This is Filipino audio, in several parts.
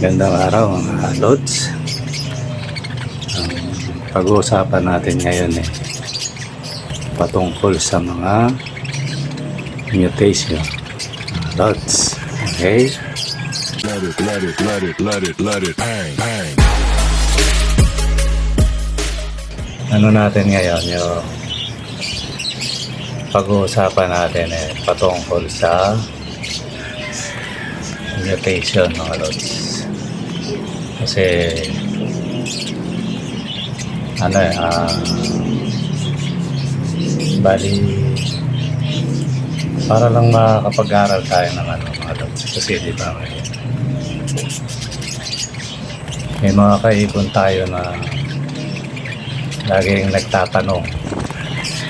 Gandang araw mga lods. Ang pag-uusapan natin ngayon patungkol sa mga mutation mga lods. Okay? Let it, bang. Ano natin ngayon yung pag-uusapan natin patungkol sa mutation mga lods. Kasi bali para lang makapag-aral tayo ng mga lods. Kasi di ba may mga kaipon tayo na laging nagtatanong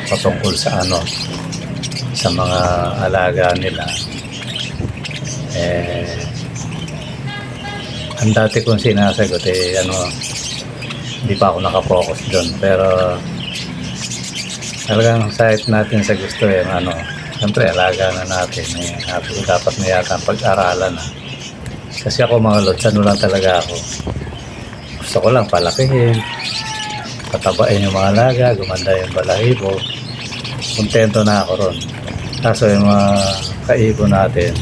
patungkol sa sa mga alaga nila. Ang dati kong sinasagot hindi pa ako nakapokus doon, pero talagang site natin sa gusto siyempre alaga na natin dapat na yata pag-aralan kasi ako mga lods, lang talaga ako, gusto ko lang palakihin, patabain yung mga alaga, gumanda yung balahibo, kontento na ako ron. Kaso yung mga kaibon natin,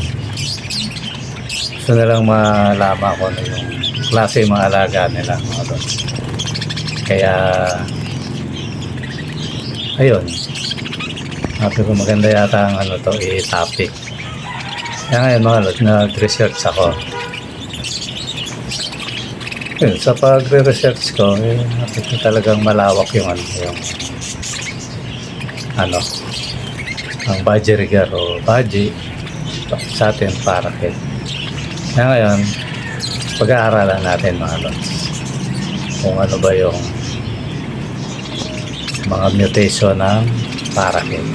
gusto nilang malaman ko yung klase yung mga alaga nila mga lods. Kaya ayun, sabi ko maganda yata ang i-topic. Kaya ngayon mga lods, nag-research ako. Yun, sa pag-research ko, talagang malawak yung ang budgerigar o budgie sa atin parakeet. Kaya ngayon, pag-aaralan natin mga lods kung ano ba yung mga mutation ng parakeet.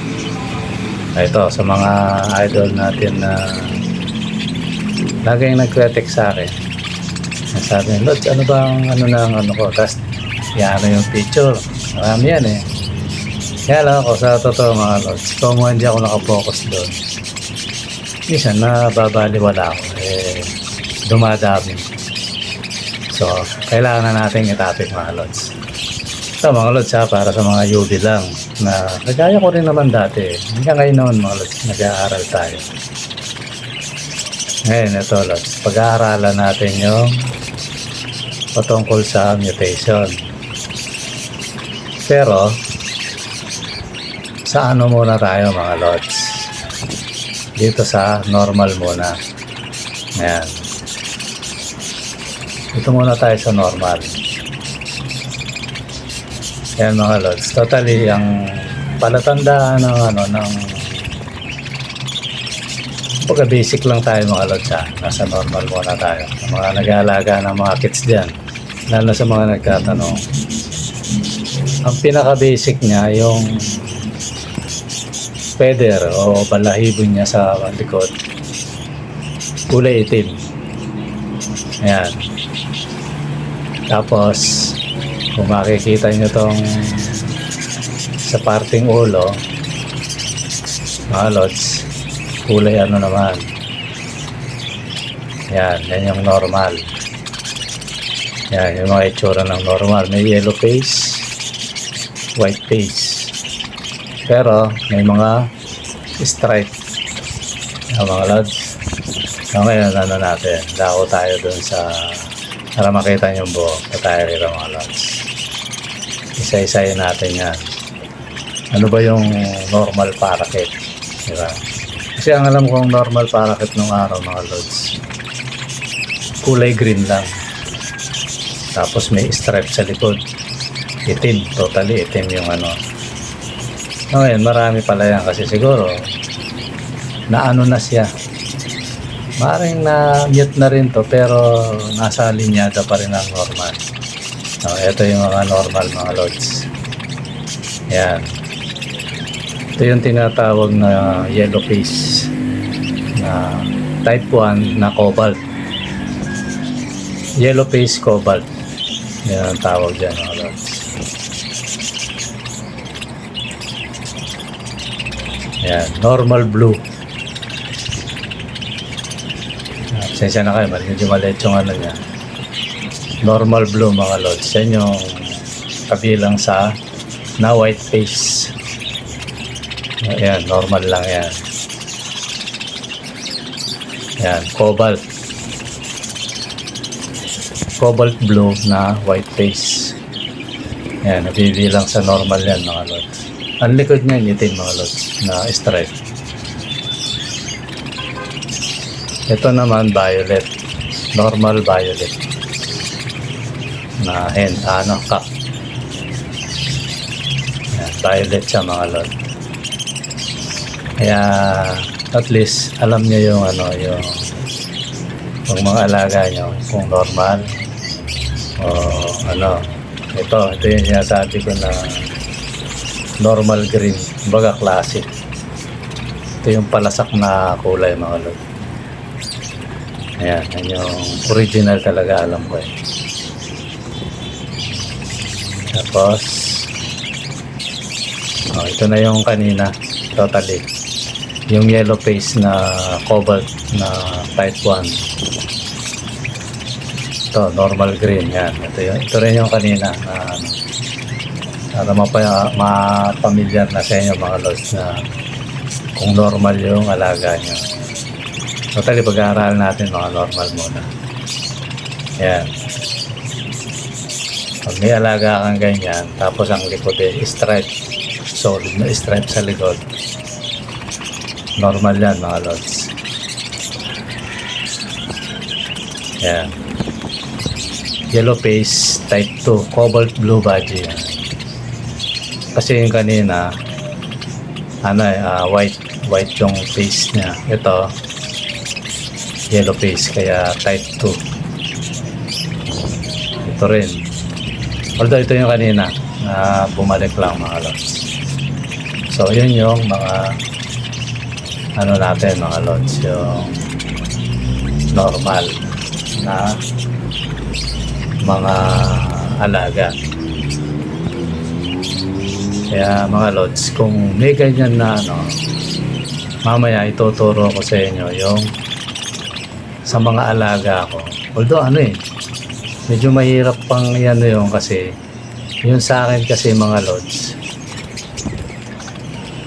Ito, sa mga idol natin na laging nag-critic sa akin, sabi lods, ano bang ko, tapos yan yung picture, marami yan kaya lang ako sa totoo mga lods, kung hindi ako nakapokus doon, minsan nababaliwala ako, dumadami. So kailangan na natin i-topic mga lods. So mga lods para sa mga UB lang na nagaya ko rin naman dati, hanggang ngayon naman mga lods, nag-aaral tayo. Ngayon ito lods, pag-aaralan natin yung patungkol sa mutation. Pero sa muna tayo mga lods, dito sa normal muna. Ayan, dito muna tayo sa normal. Ayan mga lods, totally ang palatandaan ng pagka-basic lang tayo mga lods nasa normal muna tayo. Ang mga nag-aalaga ng mga kids dyan, lalo sa mga nagtatanong, ang pinaka-basic niya yung feather o balahibo niya sa likod, kulay itim. Ayan. Tapos kung makikita nyo tong sa parting ulo mga lods, kulay naman. Yan yung normal. Yan yung mga itsura ng normal. May yellow face, white face, pero may mga stripe mga lods. So ngayon natin, dako tayo dun para makita nyo yung buo na tayo rito mga lods. Isa-isayin natin yan. Ano ba yung normal parakeet, diba? Kasi ang alam kong normal parakeet nung araw mga lods, kulay green lang, tapos may stripe sa likod, itim, totally itim yung ngayon marami pala yan kasi siguro na na siya, maaaring na mute na rin to, pero nasa linyada pa rin ang normal. Ito yung mga normal mga lods. Yan, ito yung tinatawag na yellow face na type 1 na cobalt, yellow face cobalt, yan ang tawag dyan mga lods. Yan, normal blue. Sensya na kayo, medyo maliit yung ano niya. Normal blue mga lods. Yan yung kabilang sa na white face. Ayan, normal lang yan. Yan, cobalt. Cobalt blue na white face. Yan, nabibilang sa normal yan mga lods. Ang likod niya itim mga lods na stripe. Ito naman violet. Normal violet. Na hen, cup. Yan, violet siya mga lods. Kaya at least alam niyo yung ano yung mga alaga niyo kung normal o ano. Ito yung sinasabi ko na normal green, baga classic. Ito yung palasak na kulay mga lord. Ayan, yan yung original talaga alam ko eh. Tapos ito na yung kanina totally. Yung yellow face na cobalt na type 1. Ito, normal green. Yan. Ito rin yung kanina na para mapamilyar na sa inyo mga lods na kung normal yung alaga nyo. Totally, pag-aaral natin mga normal muna. Yan. Pag may alaga kang ganyan, tapos ang likod stripe, solid na stripe sa likod, normal yan mga lods. Yan. Yellow face type 2, cobalt blue body yan. Kasi yung kanina white yung face niya. Ito yellow face kaya type 2. Ito rin, although ito yung kanina na bumalik lang mga lods. So yun yung mga ano natin mga lods, yung normal na mga alaga. Kaya mga lods, kung may ganyan na ano, mamaya ituturo ko sa inyo yung sa mga alaga ko. Although medyo mahirap pang yan yung kasi yung sa akin kasi mga lods,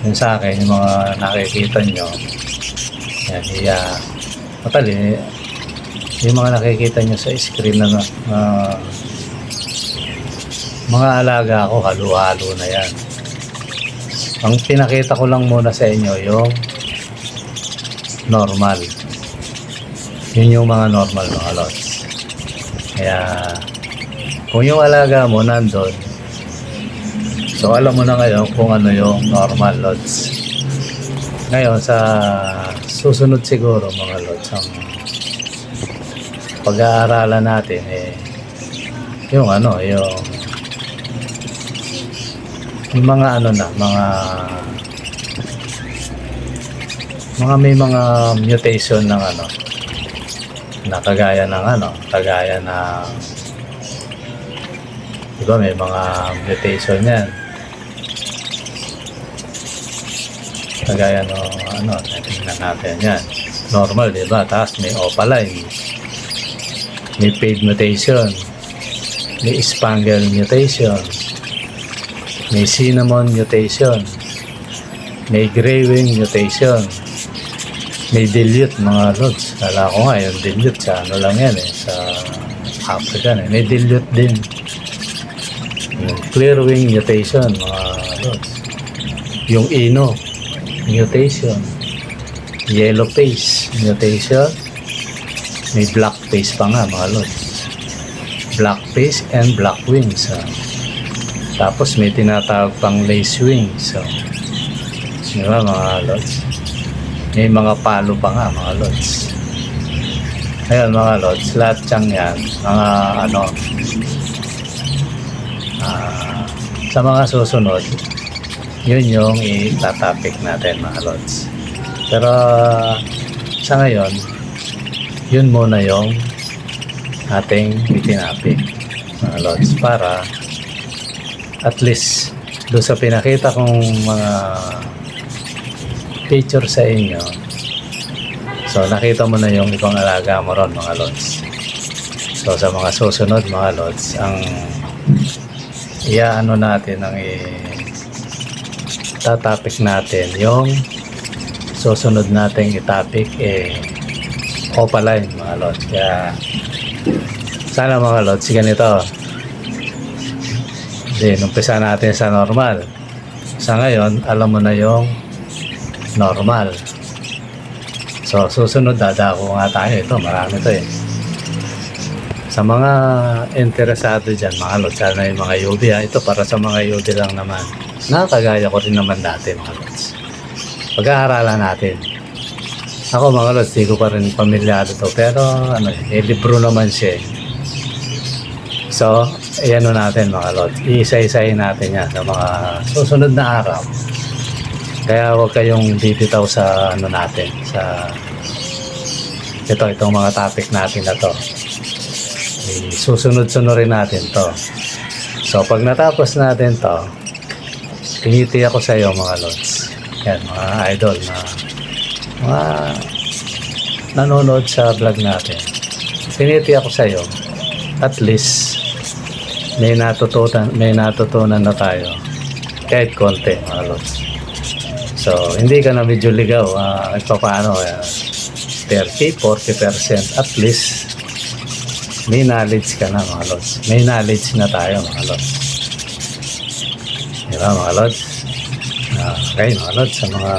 yung sa akin yung mga nakikita nyo yan, matali yung mga nakikita nyo sa screen na mga alaga ko halo-halo na yan. Ang pinakita ko lang muna sa inyo yung normal. Yun yung mga normal mga lods. Kaya kung yung alaga mo nandun, so alam mo na ngayon kung ano yung normal lods. Ngayon sa susunod siguro mga lods, ang pag-aaralan natin yung yung mga may mga mutation ng na kagaya ng diba may mga mutation yan kagaya tingnan natin yan normal diba, tapos may opaline, may fade mutation, may spangle mutation, may cinnamon mutation, may gray wing mutation, may dilute mga lods. Kala ko nga yung dilute sa lang yan sa African may dilute din. Yung clear wing mutation mga lods. Yung ino mutation, yellow face mutation, may black face pa nga mga lods. Black face and black wings. Tapos may tinatawag pang lace wings. So, diba mga lods? May mga palo pa nga mga lods. Ayun mga lods, lahat siyang yan. Mga sa mga susunod, yun yung itatopic natin mga lods. Pero sa ngayon, yun muna yung ating itinapik mga lods para at least doon sa pinakita kong mga picture sa inyo So nakita mo na yung ibang alaga mo ron mga lods. So sa mga susunod mga lods, ang iaano natin, ang tatapik natin, yung susunod nating itapik opaline mga lods. Kaya sana mga lods, ganito. Umpisa natin sa normal. Sa ngayon, alam mo na yung normal. So, susunod, dadako nga tayo. Ito, marami to eh. Sa mga interesado dyan, mga lods, sana yung mga UD ha. Ito para sa mga UD lang naman. Nakakagaya ko rin naman dati mga lods. Pag-aaralan natin. Ako mga lods, di ko pa rin pamilyado to. Pero, libro naman siya eh. So, ayan natin mga lods. Iisa-isahin natin yan sa mga susunod na araw. Kaya huwag kayong bibitaw sa natin. Sa itong mga topic natin na to. Susunod-sunurin natin to. So, pag natapos natin to, tingiti ako sa iyo mga lods. Yan, mga idol na mga nanonood sa vlog natin. Tingiti ako sa iyo. At least, may natutunan na tayo. Kahit konti, mga lods. So, hindi ka na medyo ligaw. Paano, 30, 40%. At least, may knowledge ka na, mga lods. May knowledge na tayo, mga lods. Diba, mga lods? Okay, mga lods, sa mga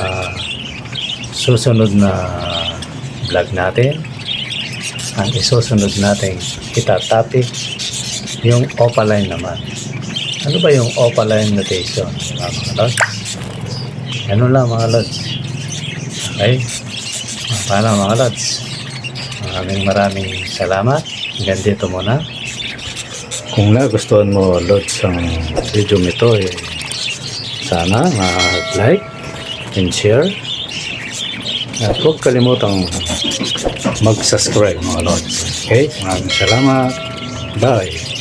susunod na vlog natin, ang isusunod natin itatopic yung opaline naman. Ano ba yung opaline notation, mga lods? Ano lang mga lods. Okay? Paano mga lods? Maraming salamat. Hanggang dito muna. Kung nagustuhan mo lods ang video nito, sana mag-like and share. At huwag kalimutang mag-subscribe mga lods. Okay? Maraming salamat. Bye.